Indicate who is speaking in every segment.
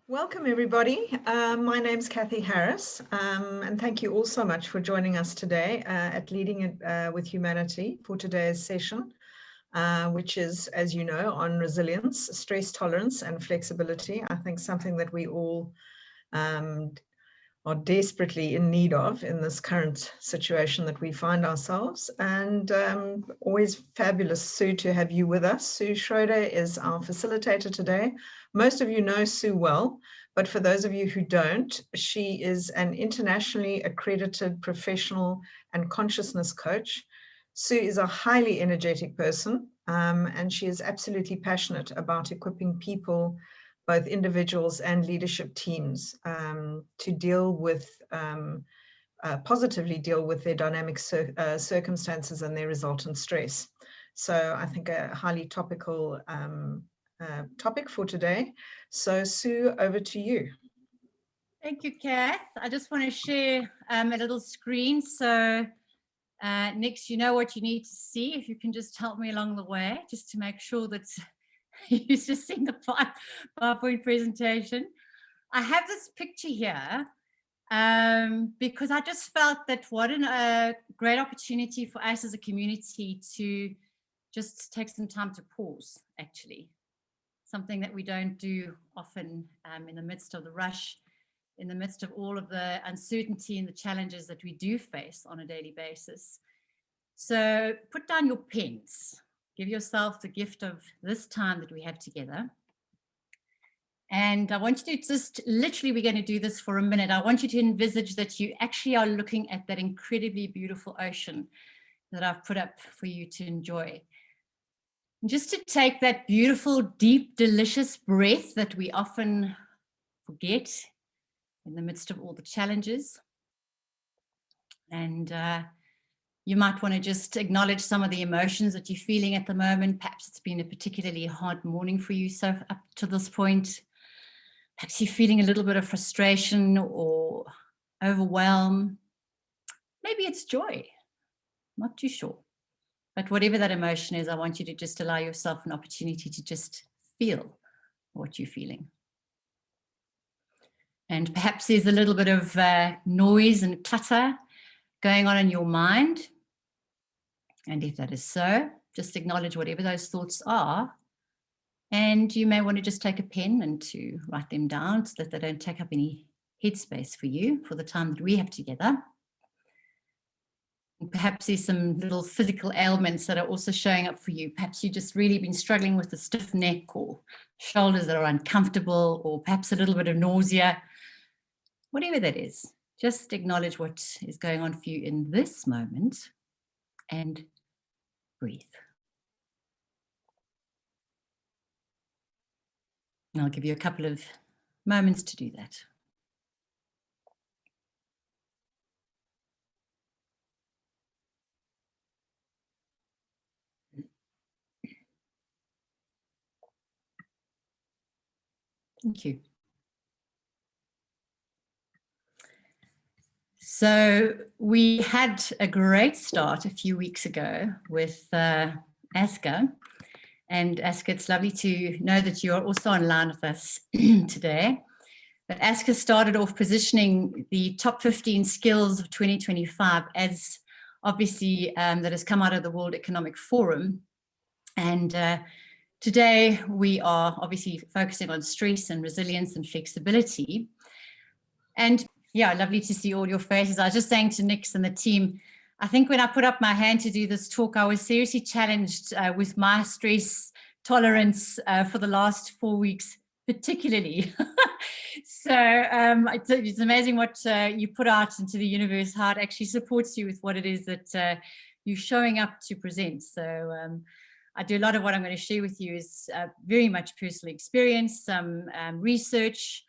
Speaker 1: Welcome, everybody. My name's Kathy Harris, and thank you all so much for joining us today at Leading It with Humanity for today's session, which is, as you know, on resilience, stress tolerance, and flexibility. I think something that we all are desperately in need of in this current situation that we find ourselves. And always fabulous, Sue, to have you with us. Sue Schroeder is our facilitator today. Most of you know Sue well, but for those of you who don't, she is an internationally accredited professional and consciousness coach. Sue is a highly energetic person, and she is absolutely passionate about equipping people, both individuals and leadership teams, to deal with, positively deal with their dynamic circumstances and their resultant stress. So I think a highly topical topic for today. So Sue, over to you.
Speaker 2: Thank you, Kath. I just want to share a little screen. So Nix, you know what you need to see. If you can just help me along the way, just to make sure that you're just seeing the PowerPoint presentation. I have this picture here because I just felt that what a great opportunity for us as a community to just take some time to pause, actually. Something that we don't do often in the midst of the rush, in the midst of all of the uncertainty and the challenges that we do face on a daily basis. So put down your pens. Give yourself the gift of this time that we have together. And I want you to just, literally, we're going to do this for a minute. I want you to envisage that you actually are looking at that incredibly beautiful ocean that I've put up for you to enjoy. And just to take that beautiful, deep, delicious breath that we often forget in the midst of all the challenges. And you might want to just acknowledge some of the emotions that you're feeling at the moment. Perhaps it's been a particularly hard morning for you so up to this point. Perhaps you're feeling a little bit of frustration or overwhelm. Maybe it's joy. Not too sure. But whatever that emotion is, I want you to just allow yourself an opportunity to just feel what you're feeling. And perhaps there's a little bit of noise and clutter going on in your mind. And if that is so, just acknowledge whatever those thoughts are. And you may want to just take a pen and to write them down so that they don't take up any headspace for you for the time that we have together. And perhaps there's some little physical ailments that are also showing up for you. Perhaps you've just really been struggling with a stiff neck or shoulders that are uncomfortable, or perhaps a little bit of nausea. Whatever that is, just acknowledge what is going on for you in this moment and breathe. And I'll give you a couple of moments to do that. Thank you. So we had a great start a few weeks ago with Aska. And Aska, it's lovely to know that you are also online with us today. But Aska started off positioning the top 15 skills of 2025 as obviously that has come out of the World Economic Forum. And today we are obviously focusing on stress and resilience and flexibility. And yeah, lovely to see all your faces. I was just saying to Nix and the team, I think when I put up my hand to do this talk, I was seriously challenged with my stress tolerance for the last 4 weeks, particularly. So it's amazing what you put out into the universe, how it actually supports you with what it is that you're showing up to present. So I do a lot of what I'm going to share with you is very much personal experience, some research,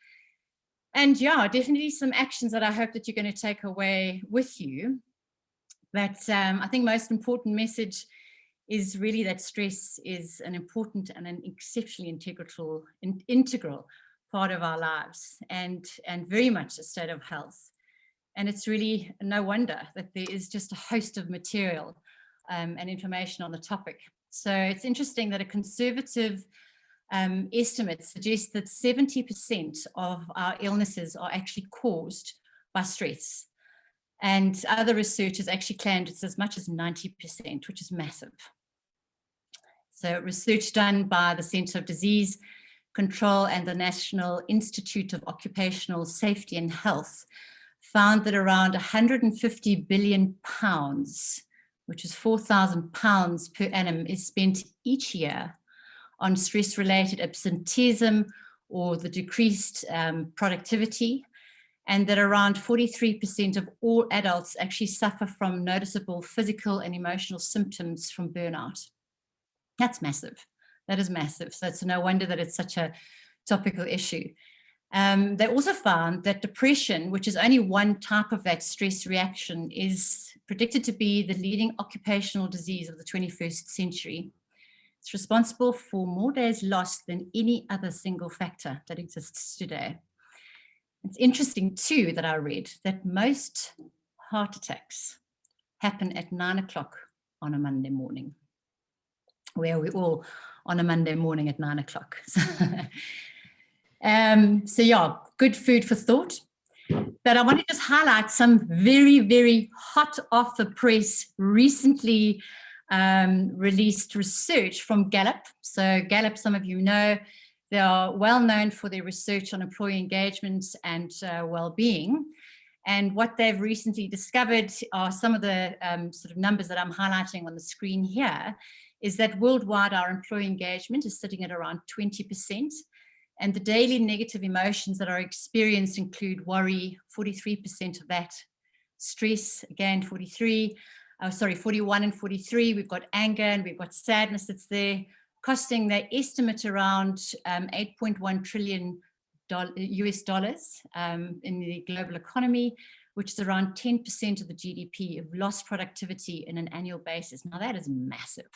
Speaker 2: and yeah, definitely some actions that I hope that you're going to take away with you. But I think most important message is really that stress is an important and an exceptionally integral part of our lives, and very much a state of health. And it's really no wonder that there is just a host of material and information on the topic. So it's interesting that a conservative estimates suggest that 70% of our illnesses are actually caused by stress. And other researchers actually claimed it's as much as 90%, which is massive. So research done by the Centre of Disease Control and the National Institute of Occupational Safety and Health found that around 150 billion pounds, which is 4,000 pounds per annum, is spent each year on stress-related absenteeism or the decreased productivity, and that around 43% of all adults actually suffer from noticeable physical and emotional symptoms from burnout. That's massive. That is massive. So it's no wonder that it's such a topical issue. They also found that depression, which is only one type of that stress reaction, is predicted to be the leading occupational disease of the 21st century. It's responsible for more days lost than any other single factor that exists today. It's interesting too that I read that most heart attacks happen at 9 o'clock on a Monday morning, where we're all on a Monday morning at 9 o'clock. So yeah, good food for thought. But I want to just highlight some very, very hot off the press, recently released research from Gallup. So Gallup, some of you know, they are well known for their research on employee engagement and well-being. And what they've recently discovered are some of the sort of numbers that I'm highlighting on the screen here, is that worldwide our employee engagement is sitting at around 20%. And the daily negative emotions that are experienced include worry, 43% of that, stress, again, 41 and 43. We've got anger and we've got sadness that's there, costing, they estimate, around $8.1 trillion US dollars in the global economy, which is around 10% of the GDP of lost productivity in an annual basis. Now that is massive.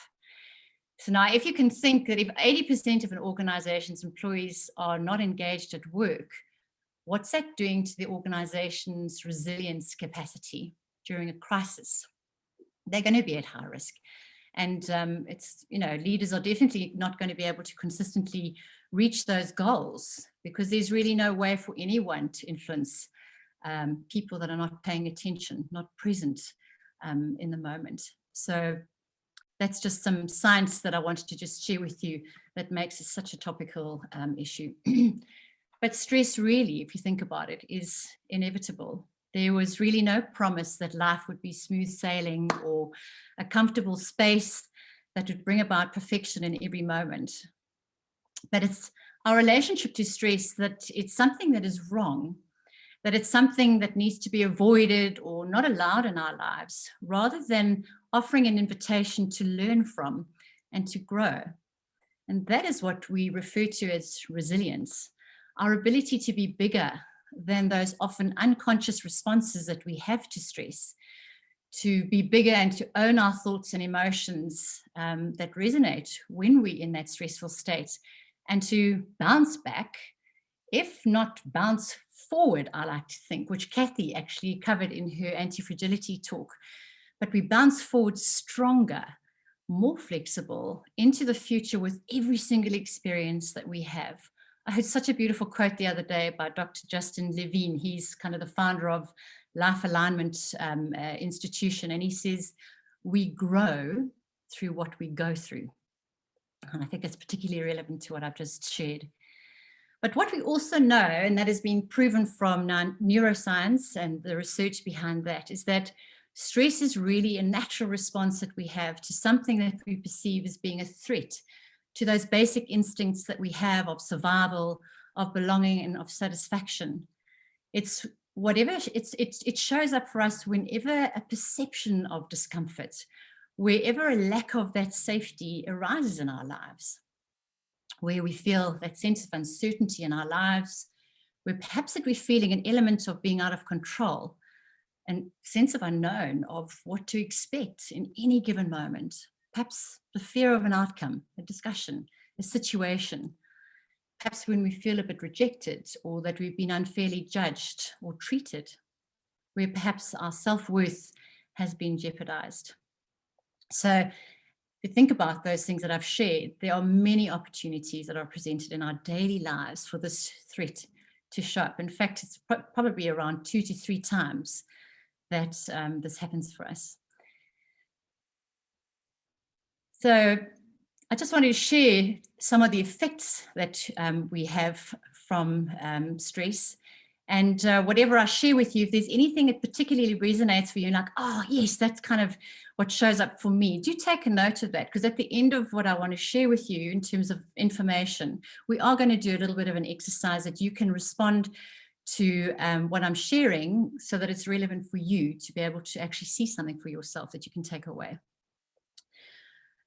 Speaker 2: So now if you can think that if 80% of an organization's employees are not engaged at work, what's that doing to the organization's resilience capacity during a crisis? They're going to be at high risk. And it's, you know, leaders are definitely not going to be able to consistently reach those goals because there's really no way for anyone to influence people that are not paying attention, not present in the moment. So that's just some science that I wanted to just share with you that makes it such a topical issue. But stress really, if you think about it, is inevitable. There was really no promise that life would be smooth sailing or a comfortable space that would bring about perfection in every moment. But it's our relationship to stress that it's something that is wrong, that it's something that needs to be avoided or not allowed in our lives, rather than offering an invitation to learn from and to grow. And that is what we refer to as resilience, our ability to be bigger than those often unconscious responses that we have to stress, to be bigger and to own our thoughts and emotions that resonate when we're in that stressful state, and to bounce back, if not bounce forward, I like to think, which Kathy actually covered in her anti-fragility talk. But we bounce forward stronger, more flexible into the future with every single experience that we have. I heard such a beautiful quote the other day by Dr. Justin Levine. He's kind of the founder of Life Alignment Institution. And he says, we grow through what we go through. And I think that's particularly relevant to what I've just shared. But what we also know, and that has been proven from neuroscience and the research behind that, is that stress is really a natural response that we have to something that we perceive as being a threat to those basic instincts that we have of survival, of belonging, and of satisfaction. It's whatever, it shows up for us whenever a perception of discomfort, wherever a lack of that safety arises in our lives, where we feel that sense of uncertainty in our lives, where perhaps that we're feeling an element of being out of control, and sense of unknown of what to expect in any given moment, perhaps the fear of an outcome, a discussion, a situation, perhaps when we feel a bit rejected or that we've been unfairly judged or treated, where perhaps our self-worth has been jeopardized. So you think about those things that I've shared, there are many opportunities that are presented in our daily lives for this threat to show up. In fact, it's probably around 2 to 3 times that this happens for us. So I just wanted to share some of the effects that we have from stress. And whatever I share with you, if there's anything that particularly resonates for you, like, oh, yes, that's kind of what shows up for me, do take a note of that, because at the end of what I want to share with you in terms of information, we are going to do a little bit of an exercise that you can respond to what I'm sharing so that it's relevant for you to be able to actually see something for yourself that you can take away.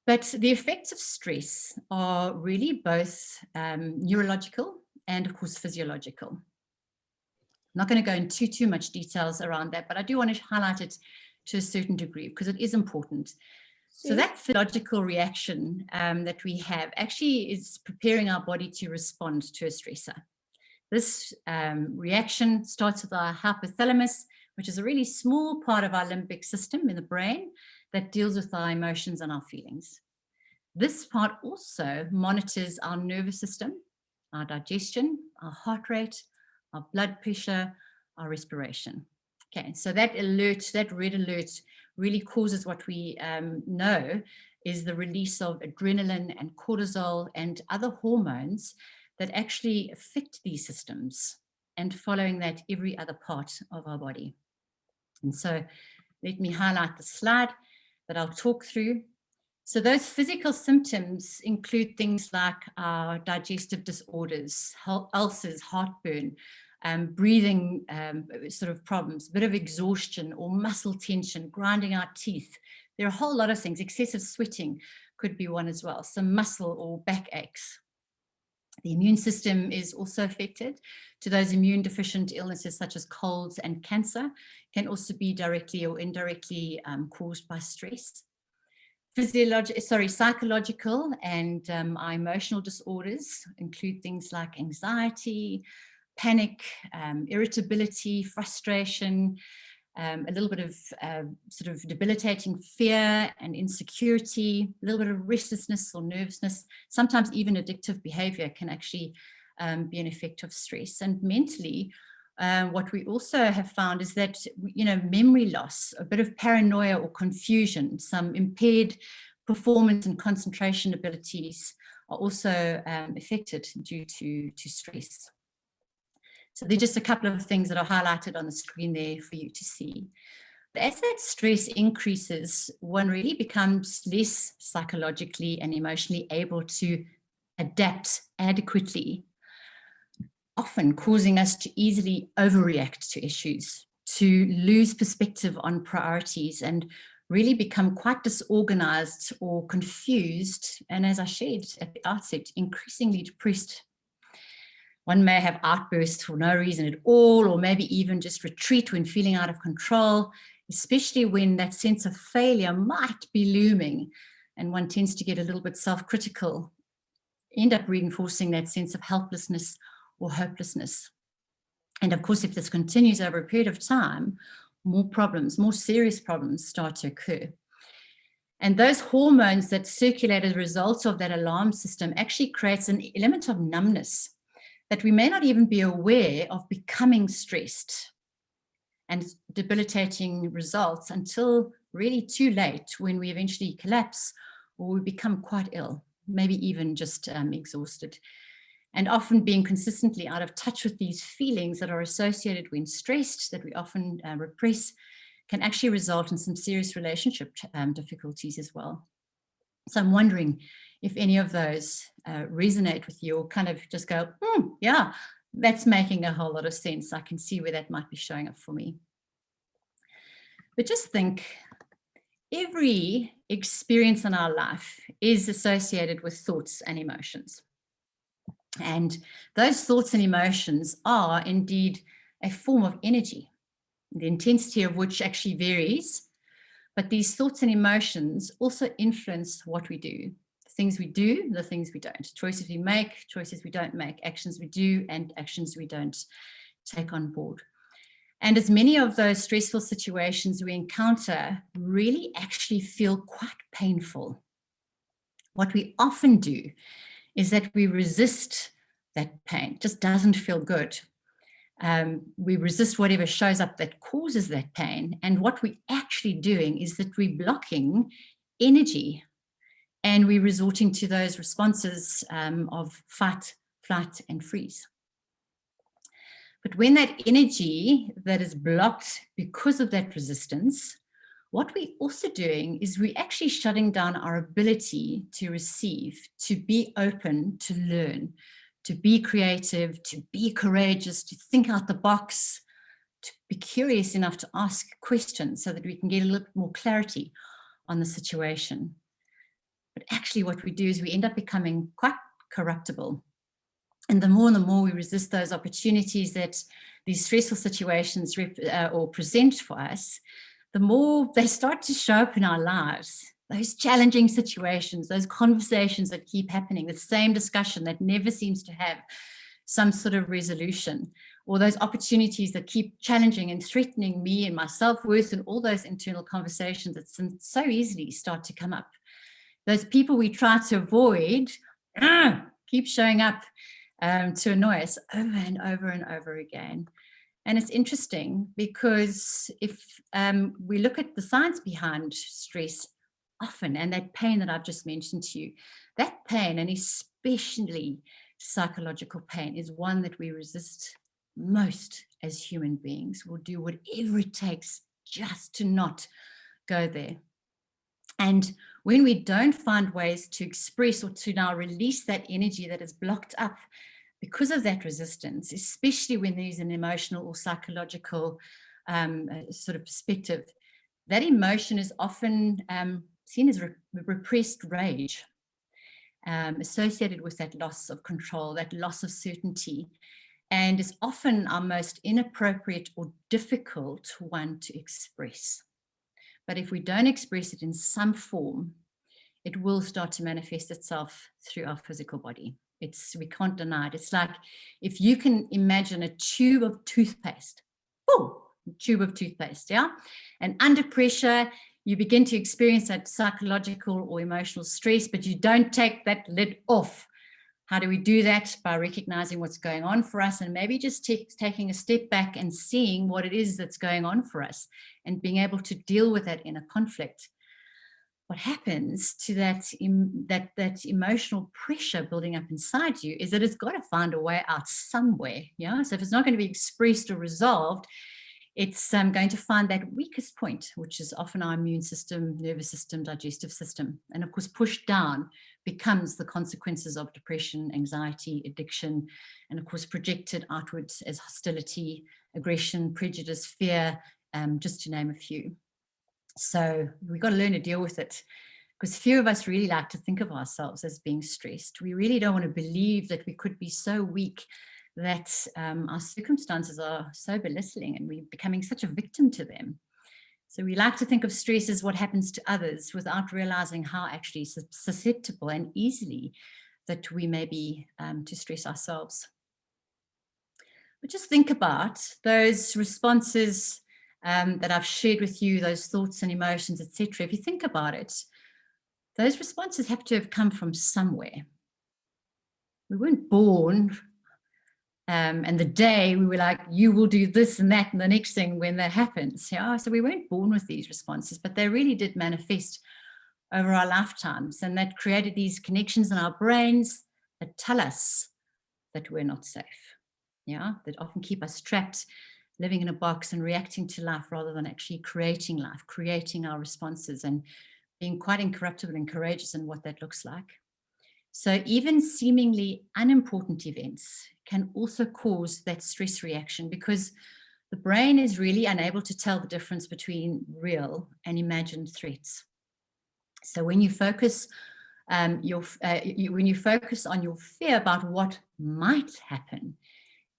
Speaker 2: But the effects of stress are really both neurological and, of course, physiological. I'm not going to go into too much details around that, but I do want to highlight it to a certain degree because it is important. So that physiological reaction that we have actually is preparing our body to respond to a stressor. This reaction starts with our hypothalamus, which is a really small part of our limbic system in the brain that deals with our emotions and our feelings. This part also monitors our nervous system, our digestion, our heart rate, our blood pressure, our respiration. Okay, so that alert, that red alert really causes what we know is the release of adrenaline and cortisol and other hormones that actually affect these systems, and following that, every other part of our body. And so let me highlight the slide that I'll talk through. So those physical symptoms include things like digestive disorders, ulcers, heartburn, breathing sort of problems, a bit of exhaustion or muscle tension, grinding our teeth. There are a whole lot of things. Excessive sweating could be one as well. Some muscle or back aches. The immune system is also affected. To those immune deficient illnesses such as colds and cancer can also be directly or indirectly caused by stress. Psychological and our emotional disorders include things like anxiety, panic, irritability, frustration, a little bit of sort of debilitating fear and insecurity, a little bit of restlessness or nervousness. Sometimes even addictive behavior can actually be an effect of stress. And mentally, what we also have found is that, memory loss, a bit of paranoia or confusion, some impaired performance and concentration abilities are also affected due to stress. So they're just a couple of things that are highlighted on the screen there for you to see. But as that stress increases, one really becomes less psychologically and emotionally able to adapt adequately, often causing us to easily overreact to issues, to lose perspective on priorities, and really become quite disorganized or confused, and as I shared at the outset, increasingly depressed. One may have outbursts for no reason at all, or maybe even just retreat when feeling out of control, especially when that sense of failure might be looming, and one tends to get a little bit self-critical, end up reinforcing that sense of helplessness or hopelessness. And of course, if this continues over a period of time, more problems, more serious problems start to occur. And those hormones that circulate as a result of that alarm system actually creates an element of numbness that we may not even be aware of becoming stressed, and debilitating results until really too late, when we eventually collapse or we become quite ill, maybe even just exhausted. And often being consistently out of touch with these feelings that are associated when stressed, that we often repress, can actually result in some serious relationship difficulties as well. So I'm wondering if any of those resonate with you, or kind of just go, yeah, that's making a whole lot of sense. I can see where that might be showing up for me. But just think, every experience in our life is associated with thoughts and emotions. And those thoughts and emotions are indeed a form of energy, the intensity of which actually varies. But these thoughts and emotions also influence what we do. The things we do, the things we don't. Choices we make, choices we don't make. Actions we do and actions we don't take on board. And as many of those stressful situations we encounter really actually feel quite painful. what we often do is that we resist that pain. It just doesn't feel good. We resist whatever shows up that causes that pain. And what we're actually doing is that we're blocking energy, and we're resorting to those responses of fight, flight, and freeze. But when that energy that is blocked because of that resistance, what we're also doing is we're actually shutting down our ability to receive, to be open, to learn, to be creative, to be courageous, to think out the box, to be curious enough to ask questions so that we can get a little bit more clarity on the situation. But actually what we do is we end up becoming quite corruptible. And the more we resist those opportunities that these stressful situations or present for us, the more they start to show up in our lives. Those challenging situations, those conversations that keep happening, the same discussion that never seems to have some sort of resolution, or those opportunities that keep challenging and threatening me and my self-worth, and all those internal conversations that so easily start to come up. Those people we try to avoid keep showing up to annoy us over and over and over again. And it's interesting because if we look at the science behind stress often, and that pain that I've just mentioned to you, that pain, and especially psychological pain, is one that we resist most as human beings. We'll do whatever it takes just to not go there. And when we don't find ways to express or to now release that energy that is blocked up because of that resistance, especially when there's an emotional or psychological sort of perspective, that emotion is often seen as repressed rage, associated with that loss of control, that loss of certainty, and is often our most inappropriate or difficult one to express. But if we don't express it in some form, it will start to manifest itself through our physical body. We can't deny it. It's like if you can imagine a tube of toothpaste, yeah? And under pressure, you begin to experience that psychological or emotional stress, but you don't take that lid off. How do we do that? By recognizing what's going on for us, and maybe just taking a step back and seeing what it is that's going on for us and being able to deal with that inner conflict. What happens to that emotional pressure building up inside you is that it's got to find a way out somewhere. Yeah. So if it's not going to be expressed or resolved, it's going to find that weakest point, which is often our immune system, nervous system, digestive system. And of course, pushed down becomes the consequences of depression, anxiety, addiction, and of course, projected outwards as hostility, aggression, prejudice, fear, just to name a few. So we've got to learn to deal with it, because few of us really like to think of ourselves as being stressed. We really don't want to believe that we could be so weak that our circumstances are so belittling and we're becoming such a victim to them. So we like to think of stress as what happens to others without realizing how actually susceptible and easily that we may be to stress ourselves. But just think about those responses that I've shared with you, those thoughts and emotions, etc. If you think about it, those responses have to have come from somewhere. We weren't born and the day we were like, you will do this and that and the next thing when that happens. Yeah? So we weren't born with these responses, but they really did manifest over our lifetimes, and that created these connections in our brains that tell us that we're not safe. Yeah, that often keep us trapped, living in a box and reacting to life rather than actually creating life, creating our responses and being quite incorruptible and courageous in what that looks like. So even seemingly unimportant events can also cause that stress reaction, because the brain is really unable to tell the difference between real and imagined threats. So when you focus when you focus on your fear about what might happen,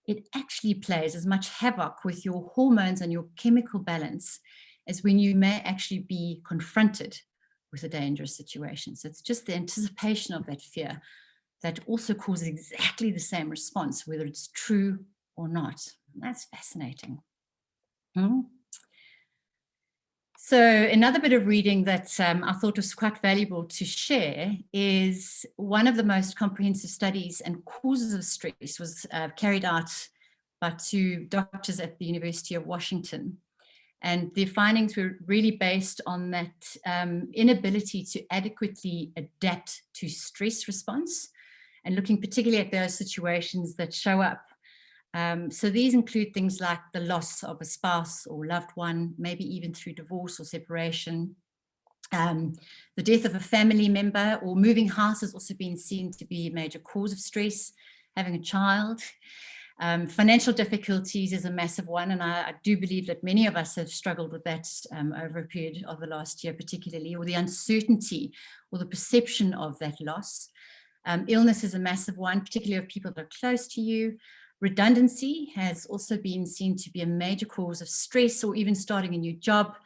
Speaker 2: it actually plays as much havoc with your hormones and your chemical balance as when you may actually be confronted with a dangerous situation. So it's just the anticipation of that fear that also causes exactly the same response, whether it's true or not. And that's fascinating. So another bit of reading that I thought was quite valuable to share is one of the most comprehensive studies and causes of stress was carried out by 2 doctors at the University of Washington. And their findings were really based on that inability to adequately adapt to stress response, and looking particularly at those situations that show up. So these include things like the loss of a spouse or loved one, maybe even through divorce or separation. The death of a family member or moving house has also been seen to be a major cause of stress. Having a child. Financial difficulties is a massive one, and I do believe that many of us have struggled with that over a period of the last year particularly, or the uncertainty or the perception of that loss. Illness is a massive one, particularly of people that are close to you. Redundancy has also been seen to be a major cause of stress, or even starting a new job,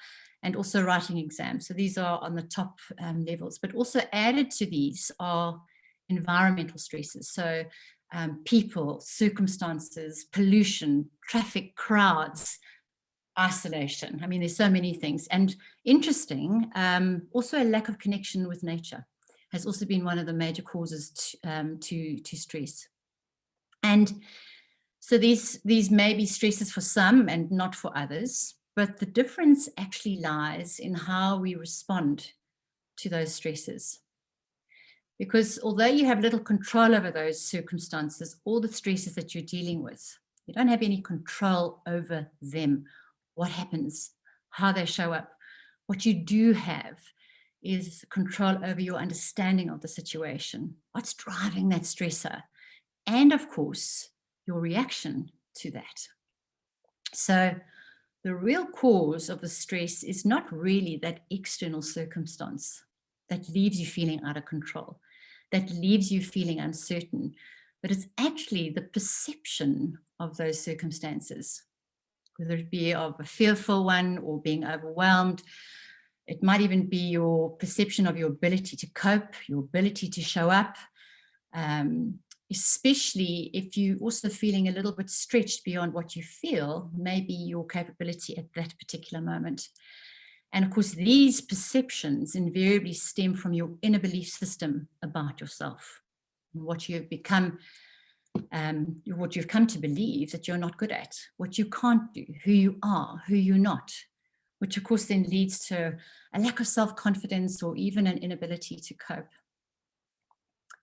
Speaker 2: and also writing exams. So these are on the top levels, but also added to these are environmental stresses. So people, circumstances, pollution, traffic, crowds, isolation. I mean, there's so many things. And interesting, also a lack of connection with nature has also been one of the major causes to stress. And so these may be stresses for some and not for others, but the difference actually lies in how we respond to those stresses. Because although you have little control over those circumstances, all the stresses that you're dealing with, you don't have any control over them, what happens, how they show up. What you do have is control over your understanding of the situation, what's driving that stressor, and of course, your reaction to that. So the real cause of the stress is not really that external circumstance that leaves you feeling out of control, that leaves you feeling uncertain, but it's actually the perception of those circumstances, whether it be of a fearful one or being overwhelmed. It might even be your perception of your ability to cope, your ability to show up, especially if you're also feeling a little bit stretched beyond what you feel, maybe your capability at that particular moment. And of course, these perceptions invariably stem from your inner belief system about yourself, what you've become, what you've come to believe that you're not good at, what you can't do, who you are, who you're not, which of course then leads to a lack of self-confidence or even an inability to cope.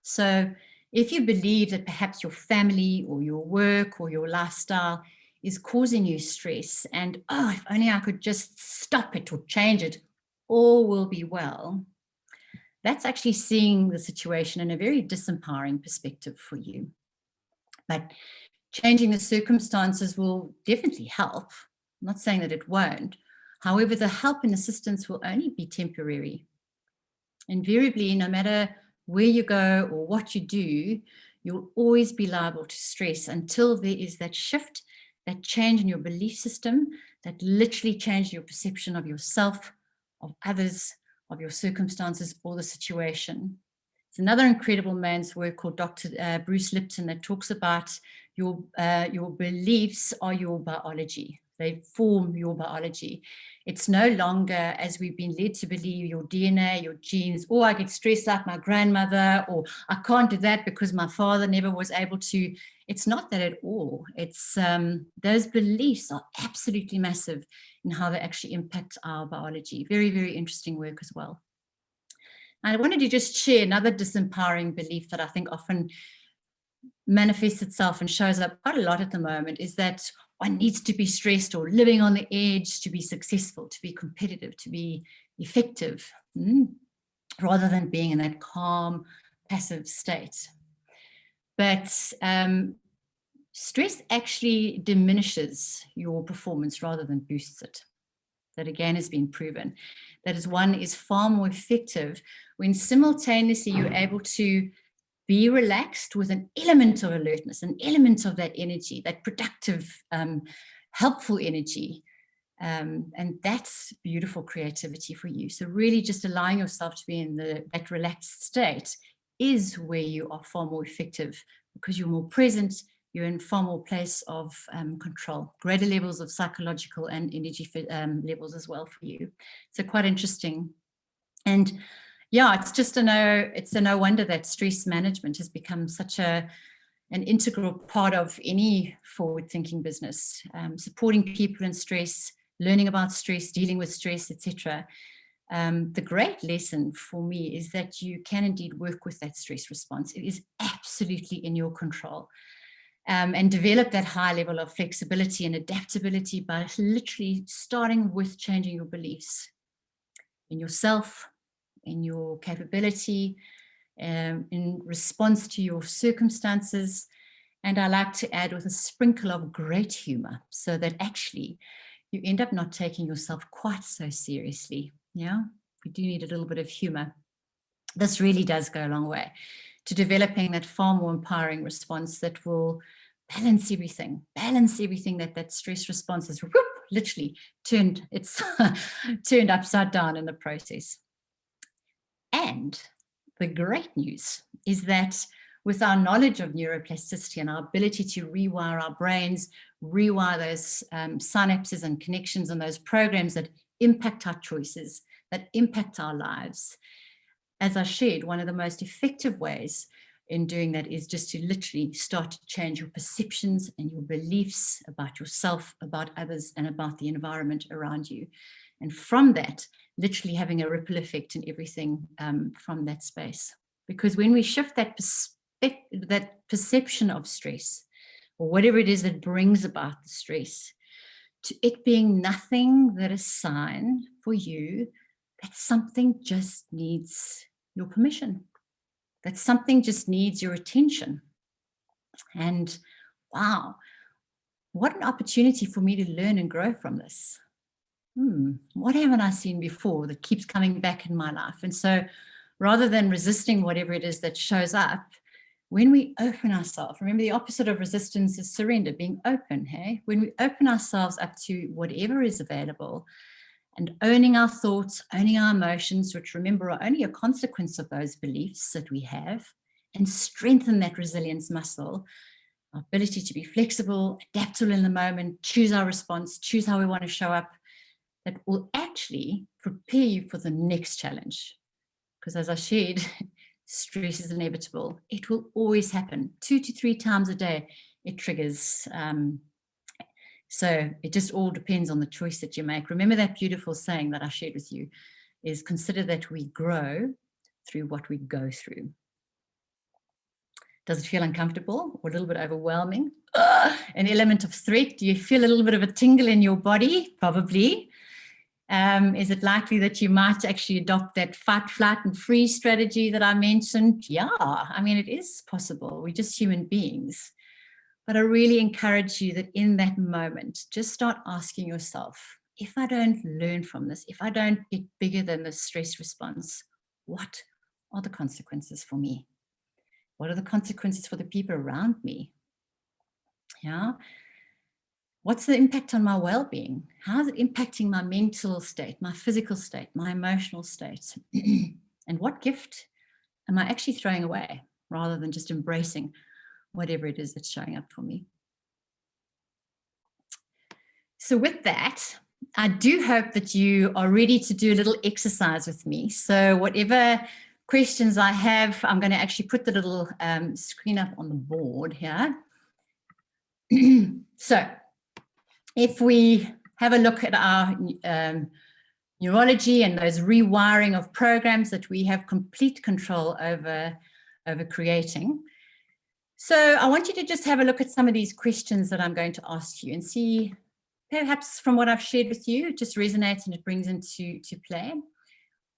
Speaker 2: So if you believe that perhaps your family or your work or your lifestyle is causing you stress and, oh, if only I could just stop it or change it, all will be well, that's actually seeing the situation in a very disempowering perspective for you. But changing the circumstances will definitely help. I'm not saying that it won't. However, the help and assistance will only be temporary. Invariably, no matter where you go or what you do, you'll always be liable to stress until there is that shift, that change in your belief system, that literally changes your perception of yourself, of others, of your circumstances or the situation. It's another incredible man's work called Dr. Bruce Lipton that talks about your beliefs are your biology. They form your biology. It's no longer, as we've been led to believe, your DNA, your genes, or I get stressed like my grandmother, or I can't do that because my father never was able to. It's not that at all. It's those beliefs are absolutely massive in how they actually impact our biology. Very, very interesting work as well. I wanted to just share another disempowering belief that I think often manifests itself and shows up quite a lot at the moment is that one needs to be stressed or living on the edge to be successful, to be competitive, to be effective, rather than being in that calm, passive state. But stress actually diminishes your performance rather than boosts it. That again has been proven. That is, one is far more effective when simultaneously you're able to be relaxed with an element of alertness, an element of that energy, that productive, helpful energy. And that's beautiful creativity for you. So really just allowing yourself to be in that relaxed state is where you are far more effective because you're more present, you're in far more place of control, greater levels of psychological and energy levels as well for you. So quite interesting. And yeah, it's a no wonder that stress management has become such an integral part of any forward-thinking business, supporting people in stress, learning about stress, dealing with stress, etc. The great lesson for me is that you can indeed work with that stress response. It is absolutely in your control. And develop that high level of flexibility and adaptability by literally starting with changing your beliefs in yourself, in your capability, in response to your circumstances. And I like to add with a sprinkle of great humor, so that actually you end up not taking yourself quite so seriously. Yeah, we do need a little bit of humor. This really does go a long way to developing that far more empowering response that will balance everything that stress response is whoop, literally turned upside down in the process. And the great news is that with our knowledge of neuroplasticity and our ability to rewire our brains, rewire those synapses and connections and those programs that impact our choices, that impact our lives, as I shared, one of the most effective ways in doing that is just to literally start to change your perceptions and your beliefs about yourself, about others, and about the environment around you. And from that, literally having a ripple effect in everything from that space. Because when we shift that perception of stress, or whatever it is that brings about the stress, to it being nothing but a sign for you that something just needs your permission, that something just needs your attention. And wow, what an opportunity for me to learn and grow from this. What haven't I seen before that keeps coming back in my life? And so rather than resisting whatever it is that shows up, when we open ourselves, remember the opposite of resistance is surrender, being open, hey? When we open ourselves up to whatever is available and owning our thoughts, owning our emotions, which remember are only a consequence of those beliefs that we have, and strengthen that resilience muscle, our ability to be flexible, adaptable in the moment, choose our response, choose how we want to show up, that will actually prepare you for the next challenge. Because as I shared, stress is inevitable. It will always happen. 2 to 3 times a day, it triggers. So it just all depends on the choice that you make. Remember that beautiful saying that I shared with you is consider that we grow through what we go through. Does it feel uncomfortable or a little bit overwhelming? An element of threat? Do you feel a little bit of a tingle in your body? Probably. Is it likely that you might actually adopt that fight, flight, and freeze strategy that I mentioned? Yeah, I mean, it is possible. We're just human beings. But I really encourage you that in that moment, just start asking yourself, if I don't learn from this, if I don't get bigger than the stress response, what are the consequences for me? What are the consequences for the people around me? Yeah. What's the impact on my well-being? How is it impacting my mental state, my physical state, my emotional state? And what gift am I actually throwing away rather than just embracing whatever it is that's showing up for me? So with that, I do hope that you are ready to do a little exercise with me. So whatever questions I have, I'm going to actually put the little screen up on the board here. So if we have a look at our neurology and those rewiring of programs that we have complete control over creating. So I want you to just have a look at some of these questions that I'm going to ask you and see, perhaps from what I've shared with you, it just resonates and it brings into play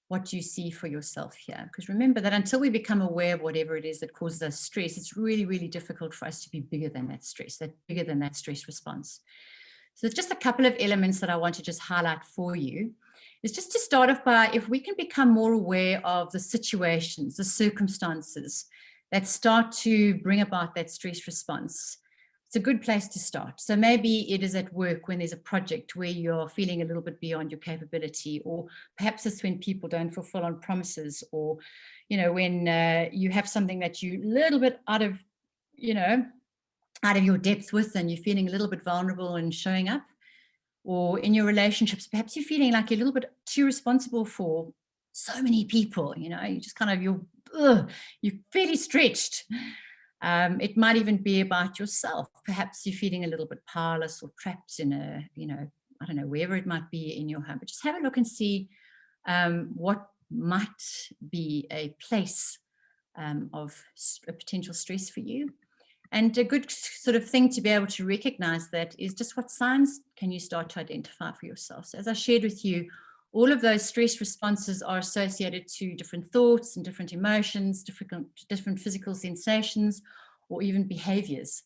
Speaker 2: what you see for yourself here. Because remember that until we become aware of whatever it is that causes us stress, it's really, really difficult for us to be bigger than that stress, bigger than that stress response. So there's just a couple of elements that I want to just highlight for you. Is just to start off by, if we can become more aware of the situations, the circumstances that start to bring about that stress response, it's a good place to start. So maybe it is at work when there's a project where you're feeling a little bit beyond your capability, or perhaps it's when people don't fulfill on promises, or, you know, when you have something that you a little bit out of, you know, out of your depth with and you're feeling a little bit vulnerable and showing up. Or in your relationships, perhaps you're feeling like you're a little bit too responsible for so many people, you know, you just kind of, you're fairly stretched. It might even be about yourself. Perhaps you're feeling a little bit powerless or trapped in a, you know, I don't know, wherever it might be in your home. But just have a look and see what might be a place of a potential stress for you. And a good sort of thing to be able to recognize that is just what signs can you start to identify for yourself. So as I shared with you, all of those stress responses are associated to different thoughts and different emotions, different physical sensations, or even behaviors.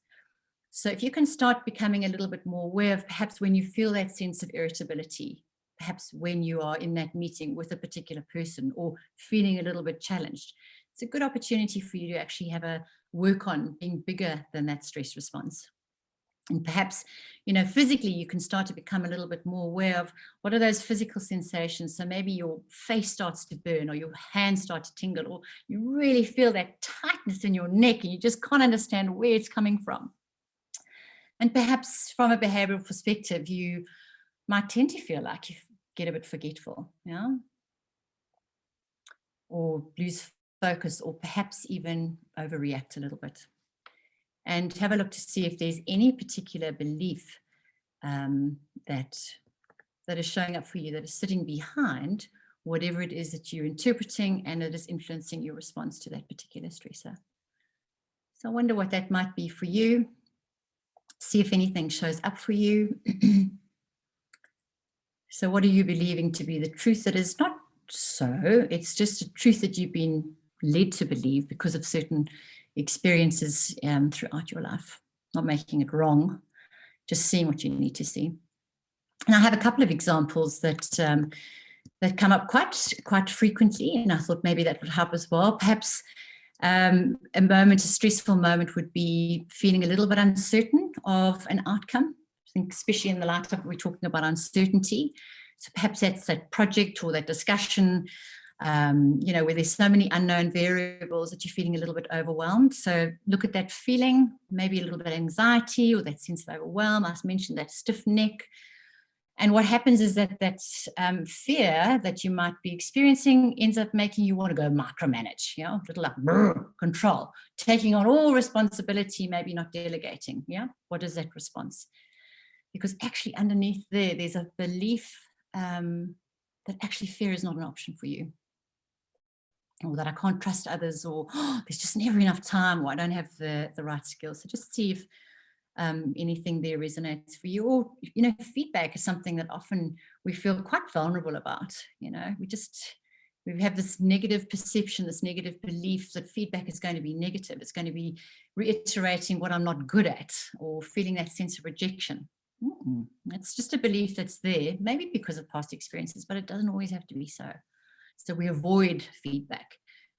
Speaker 2: So if you can start becoming a little bit more aware of perhaps when you feel that sense of irritability, perhaps when you are in that meeting with a particular person or feeling a little bit challenged, it's a good opportunity for you to actually have a work on being bigger than that stress response. And perhaps, you know, physically you can start to become a little bit more aware of what are those physical sensations. So maybe your face starts to burn or your hands start to tingle, or you really feel that tightness in your neck and you just can't understand where it's coming from. And perhaps from a behavioral perspective, you might tend to feel like you get a bit forgetful, yeah, or lose focus, or perhaps even overreact a little bit. And have a look to see if there's any particular belief that is showing up for you, that is sitting behind whatever it is that you're interpreting and that is influencing your response to that particular stressor. So I wonder what that might be for you. See if anything shows up for you. So what are you believing to be the truth that is not so? It's just a truth that you've been led to believe because of certain experiences throughout your life. Not making it wrong, just seeing what you need to see. And I have a couple of examples that that come up quite frequently, and I thought maybe that would help as well. Perhaps a stressful moment would be feeling a little bit uncertain of an outcome. I think especially in the light of we're talking about uncertainty. So perhaps that's that project or that discussion, you know, where there's so many unknown variables that you're feeling a little bit overwhelmed. So look at that feeling, maybe a little bit of anxiety or that sense of overwhelm. I mentioned that stiff neck. And what happens is that fear that you might be experiencing ends up making you want to go micromanage, you know, a little like control, taking on all responsibility, maybe not delegating. Yeah. What is that response? Because actually underneath there's a belief that actually fear is not an option for you, or that I can't trust others, or there's just never enough time, or I don't have the right skills. So just see if anything there resonates for you. Or, you know, feedback is something that often we feel quite vulnerable about. You know, we have this negative perception, this negative belief that feedback is going to be negative. It's going to be reiterating what I'm not good at, or feeling that sense of rejection. It's just a belief that's there, maybe because of past experiences, but it doesn't always have to be so. So we avoid feedback.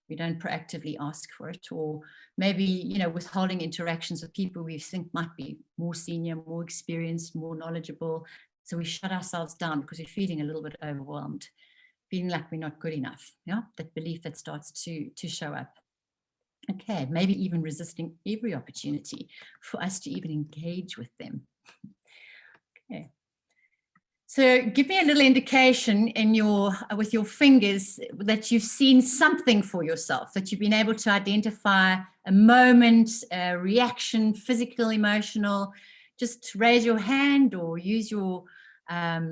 Speaker 2: We don't proactively ask for it, or maybe, you know, withholding interactions with people we think might be more senior, more experienced, more knowledgeable. So we shut ourselves down because we're feeling a little bit overwhelmed, feeling like we're not good enough. Yeah, that belief that starts to show up. Okay, maybe even resisting every opportunity for us to even engage with them. Okay. So give me a little indication with your fingers that you've seen something for yourself, that you've been able to identify a moment, a reaction, physical, emotional. Just raise your hand or use your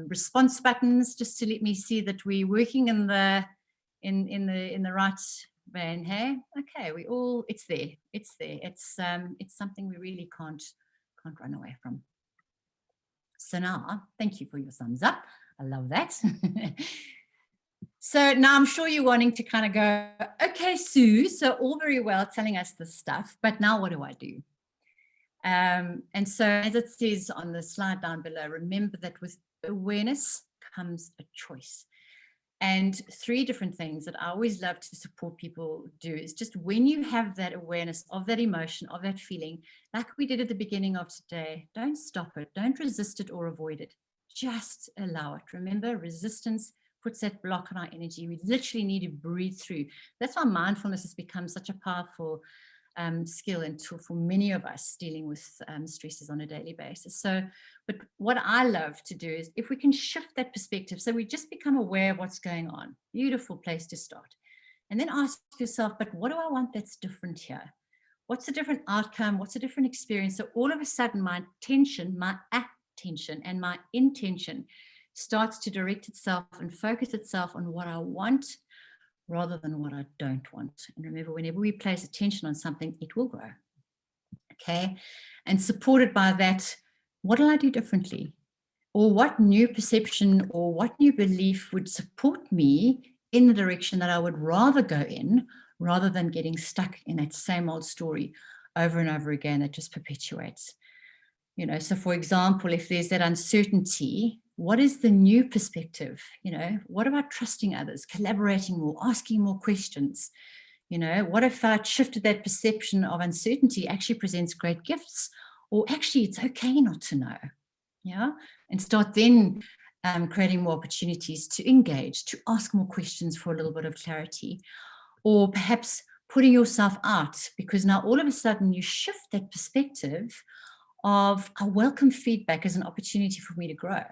Speaker 2: response buttons just to let me see that we're working in the right vein. Hey, okay, it's there. It's something we really can't run away from. So now, thank you for your thumbs up. I love that. So now I'm sure you're wanting to kind of go, okay, Sue, so all very well telling us this stuff, but now what do I do? And so as it says on the slide down below, remember that with awareness comes a choice. And 3 different things that I always love to support people do is just when you have that awareness of that emotion, of that feeling, like we did at the beginning of today, don't stop it, don't resist it or avoid it, just allow it. Remember, resistance puts that block on our energy. We literally need to breathe through. That's why mindfulness has become such a powerful skill and tool for many of us dealing with stresses on a daily basis. So, but what I love to do is if we can shift that perspective, so we just become aware of what's going on, beautiful place to start. And then ask yourself, but what do I want that's different here? What's a different outcome? What's a different experience? So all of a sudden my attention and my intention starts to direct itself and focus itself on what I want rather than what I don't want. And remember, whenever we place attention on something, it will grow. Okay. And supported by that, what will I do differently? Or what new perception or what new belief would support me in the direction that I would rather go in, rather than getting stuck in that same old story over and over again that just perpetuates. You know, so for example, if there's that uncertainty, what is the new perspective? You know, what about trusting others, collaborating more, asking more questions? You know, what if I shifted that perception of uncertainty actually presents great gifts, or actually it's okay not to know, yeah? And start then creating more opportunities to engage, to ask more questions for a little bit of clarity. Or perhaps putting yourself out, because now all of a sudden you shift that perspective of I welcome feedback as an opportunity for me to grow.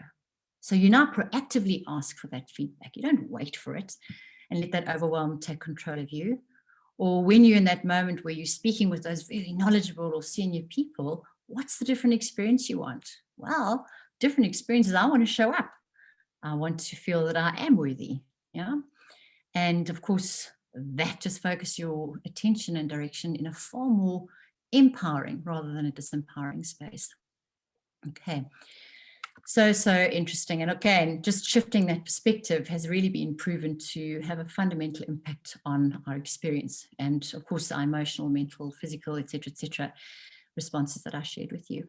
Speaker 2: So you now proactively ask for that feedback. You don't wait for it and let that overwhelm take control of you. Or when you're in that moment where you're speaking with those very knowledgeable or senior people, what's the different experience you want? Well, different experiences. I want to show up. I want to feel that I am worthy. Yeah. And of course, that just focus your attention and direction in a far more empowering rather than a disempowering space. Okay. So interesting. And again, just shifting that perspective has really been proven to have a fundamental impact on our experience. And of course, our emotional, mental, physical, et cetera, responses that I shared with you.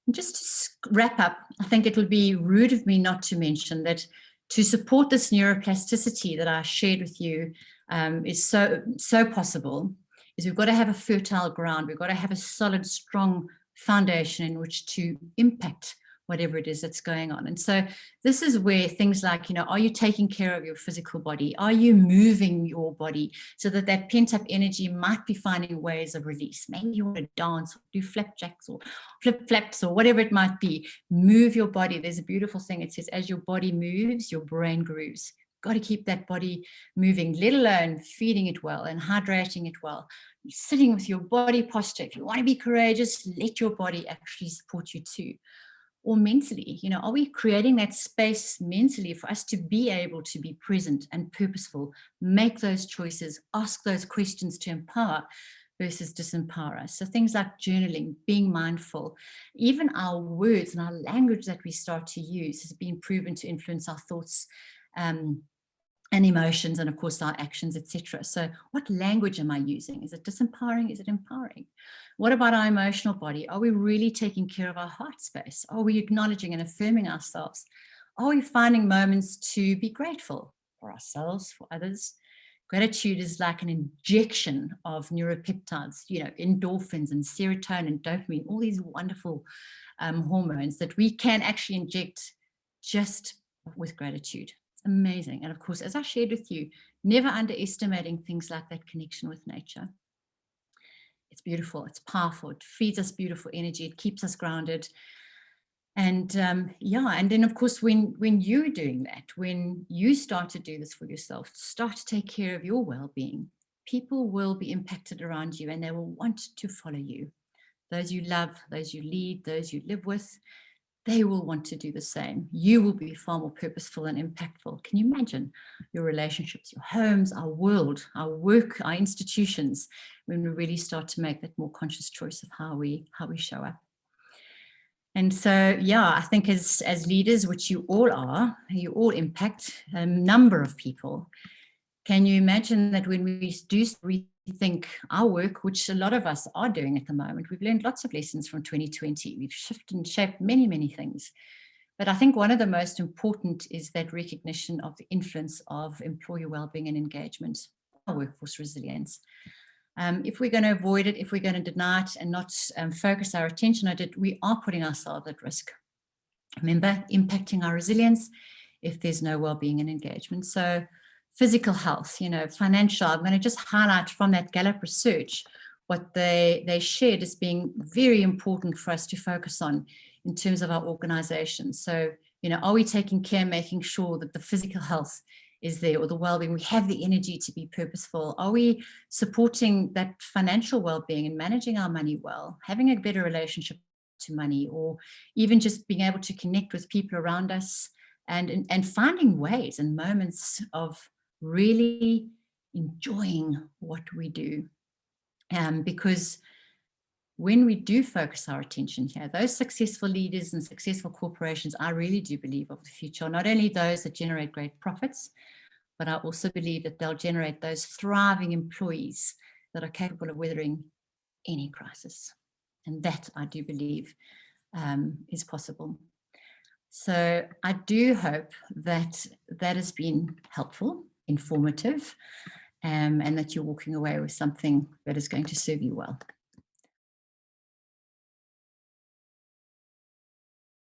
Speaker 2: And just to wrap up, I think it would be rude of me not to mention that to support this neuroplasticity that I shared with you is so possible, is we've got to have a fertile ground. We've got to have a solid, strong foundation in which to impact whatever it is that's going on. And so this is where things like, you know, are you taking care of your physical body? Are you moving your body so that that pent-up energy might be finding ways of release? Maybe you want to dance, or do flapjacks or flip-flaps or whatever it might be. Move your body. There's a beautiful thing. It says, as your body moves, your brain grooves. Got to keep that body moving, let alone feeding it well and hydrating it well. Sitting with your body posture. If you want to be courageous, let your body actually support you too. Or mentally, you know, are we creating that space mentally for us to be able to be present and purposeful, make those choices, ask those questions to empower versus disempower us? So things like journaling, being mindful, even our words and our language that we start to use has been proven to influence our thoughts and emotions, and of course our actions, etc. So what language am I using? Is it disempowering? Is it empowering? What about our emotional body? Are we really taking care of our heart space? Are we acknowledging and affirming ourselves? Are we finding moments to be grateful for ourselves, for others? Gratitude is like an injection of neuropeptides, you know, endorphins and serotonin, dopamine, all these wonderful hormones that we can actually inject just with gratitude. Amazing. And of course, as I shared with you, never underestimating things like that connection with nature. It's beautiful. It's powerful. It feeds us beautiful energy. It keeps us grounded. And yeah, and then of course, when you're doing that, when you start to do this for yourself, start to take care of your well-being, people will be impacted around you and they will want to follow you. Those you love, those you lead, those you live with, they will want to do the same. You will be far more purposeful and impactful. Can you imagine your relationships, your homes, our world, our work, our institutions, when we really start to make that more conscious choice of how we show up? And so, yeah, I think as leaders, which you all are, you all impact a number of people. Can you imagine that when we do rethink our work, which a lot of us are doing at the moment, we've learned lots of lessons from 2020. We've shifted and shaped many, many things. But I think one of the most important is that recognition of the influence of employee wellbeing and engagement, our workforce resilience. If we're going to avoid it, if we're going to deny it and not focus our attention on it, we are putting ourselves at risk. Remember, impacting our resilience if there's no wellbeing and engagement. So physical health, you know, financial, I'm going to just highlight from that Gallup research what they shared as being very important for us to focus on in terms of our organization. So, are we taking care, making sure that the physical health is there, or the well-being, we have the energy to be purposeful? Are we supporting that financial well-being and managing our money well, having a better relationship to money, or even just being able to connect with people around us, and finding ways and moments of really enjoying what we do? Because when we do focus our attention here, those successful leaders and successful corporations, I really do believe of the future, are not only those that generate great profits, but I also believe that they'll generate those thriving employees that are capable of weathering any crisis. And that, I do believe, is possible. So I do hope that that has been helpful, informative, and that you're walking away with something that is going to serve you well.